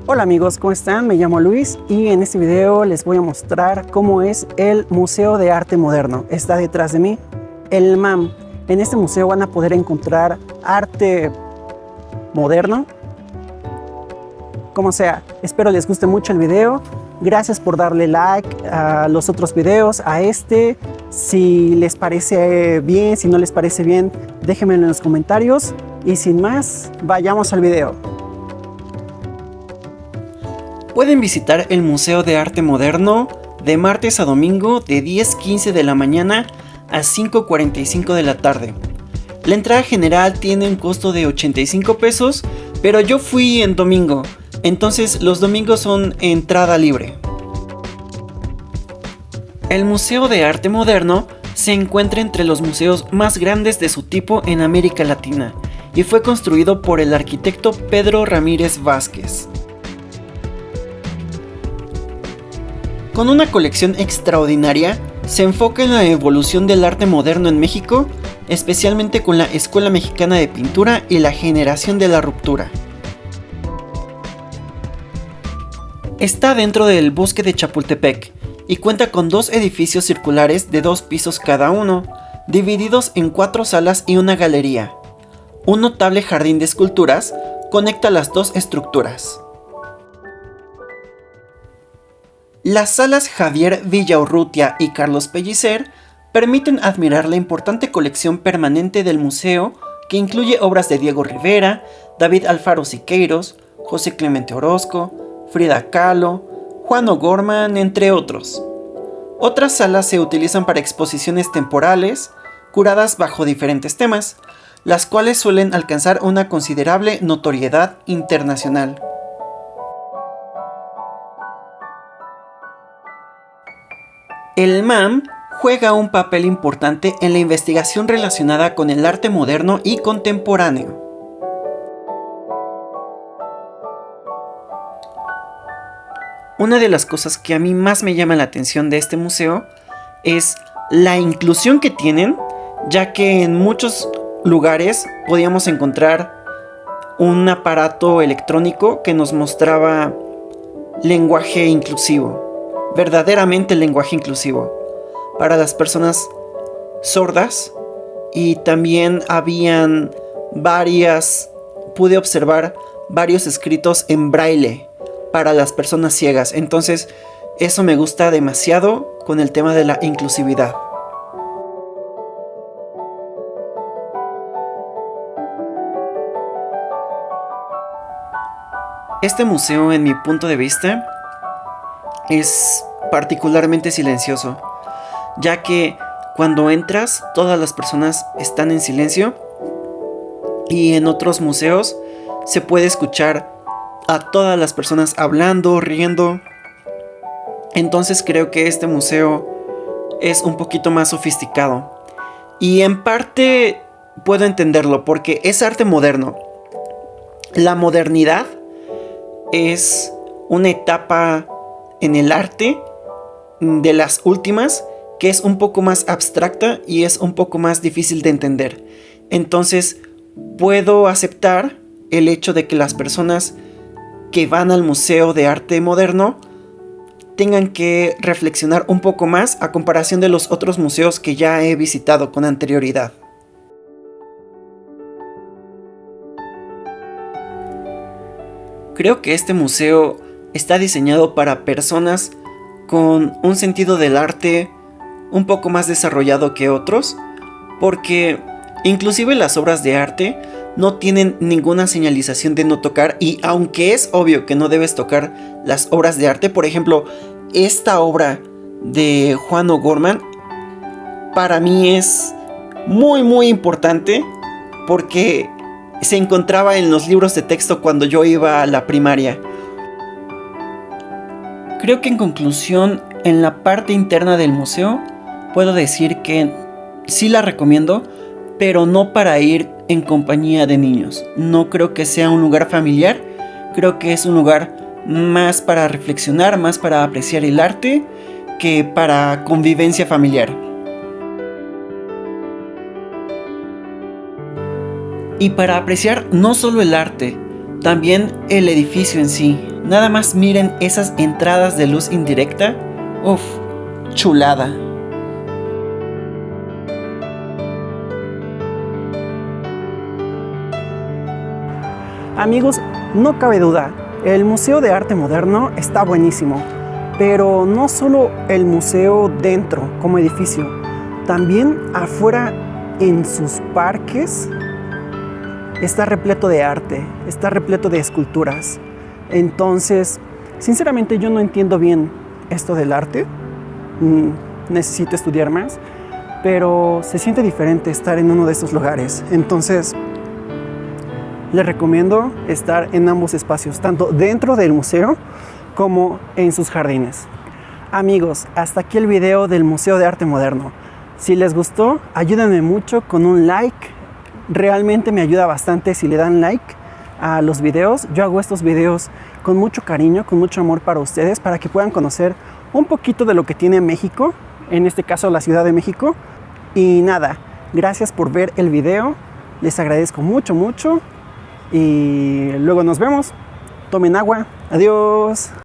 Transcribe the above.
Hola amigos, ¿cómo están? Me llamo Luis y en este video les voy a mostrar cómo es el Museo de Arte Moderno. Está detrás de mí el MAM. En este museo van a poder encontrar arte moderno, como sea. Espero les guste mucho el video. Gracias por darle like a los otros videos, a este. Si les parece bien, si no les parece bien, déjenmelo en los comentarios. Y sin más, vayamos al video. Pueden visitar el Museo de Arte Moderno de martes a domingo de 10:15 de la mañana a 5:45 de la tarde. La entrada general tiene un costo de 85 pesos, pero yo fui en domingo, entonces los domingos son entrada libre. El Museo de Arte Moderno se encuentra entre los museos más grandes de su tipo en América Latina y fue construido por el arquitecto Pedro Ramírez Vázquez. Con una colección extraordinaria, se enfoca en la evolución del arte moderno en México, especialmente con la Escuela Mexicana de Pintura y la Generación de la Ruptura. Está dentro del Bosque de Chapultepec y cuenta con dos edificios circulares de 2 pisos cada uno, divididos en 4 salas y una galería. Un notable jardín de esculturas conecta las dos estructuras. Las salas Javier Villaurrutia y Carlos Pellicer permiten admirar la importante colección permanente del museo, que incluye obras de Diego Rivera, David Alfaro Siqueiros, José Clemente Orozco, Frida Kahlo, Juan O'Gorman, entre otros. Otras salas se utilizan para exposiciones temporales, curadas bajo diferentes temas, las cuales suelen alcanzar una considerable notoriedad internacional. El MAM juega un papel importante en la investigación relacionada con el arte moderno y contemporáneo. Una de las cosas que a mí más me llama la atención de este museo es la inclusión que tienen, ya que en muchos lugares podíamos encontrar un aparato electrónico que nos mostraba lenguaje inclusivo. Verdaderamente lenguaje inclusivo para las personas sordas, y también pude observar varios escritos en braille para las personas ciegas. Entonces eso me gusta demasiado con el tema de la inclusividad. Este museo, en mi punto de vista, es particularmente silencioso, ya que cuando entras todas las personas están en silencio, y en otros museos se puede escuchar a todas las personas hablando, riendo. Entonces creo que este museo es un poquito más sofisticado, y en parte puedo entenderlo porque es arte moderno. La modernidad es una etapa en el arte de las últimas que es un poco más abstracta y es un poco más difícil de entender. Entonces puedo aceptar el hecho de que las personas que van al Museo de Arte Moderno tengan que reflexionar un poco más a comparación de los otros museos que ya he visitado con anterioridad. Creo que este museo está diseñado para personas con un sentido del arte un poco más desarrollado que otros, porque inclusive las obras de arte no tienen ninguna señalización de no tocar, y aunque es obvio que no debes tocar las obras de arte, por ejemplo, esta obra de Juan O'Gorman para mí es muy importante porque se encontraba en los libros de texto cuando yo iba a la primaria. Creo que en conclusión, en la parte interna del museo, puedo decir que sí la recomiendo, pero no para ir en compañía de niños. No creo que sea un lugar familiar, creo que es un lugar más para reflexionar, más para apreciar el arte, que para convivencia familiar. Y para apreciar no solo el arte, también el edificio en sí, Nada más miren esas entradas de luz indirecta. Uf, chulada. Amigos, no cabe duda, el Museo de Arte Moderno está buenísimo, pero no solo el museo dentro como edificio, también afuera en sus parques está repleto de arte, está repleto de esculturas. Entonces, sinceramente yo no entiendo bien esto del arte, necesito estudiar más, pero se siente diferente estar en uno de estos lugares. Entonces, les recomiendo estar en ambos espacios, tanto dentro del museo como en sus jardines. Amigos, hasta aquí el video del Museo de Arte Moderno. Si les gustó, ayúdenme mucho con un like. Realmente me ayuda bastante si le dan like a los videos. Yo hago estos videos con mucho cariño, con mucho amor para ustedes, para que puedan conocer un poquito de lo que tiene México, en este caso la Ciudad de México. Y nada, gracias por ver el video. Les agradezco mucho, mucho. Y luego nos vemos. Tomen agua. Adiós.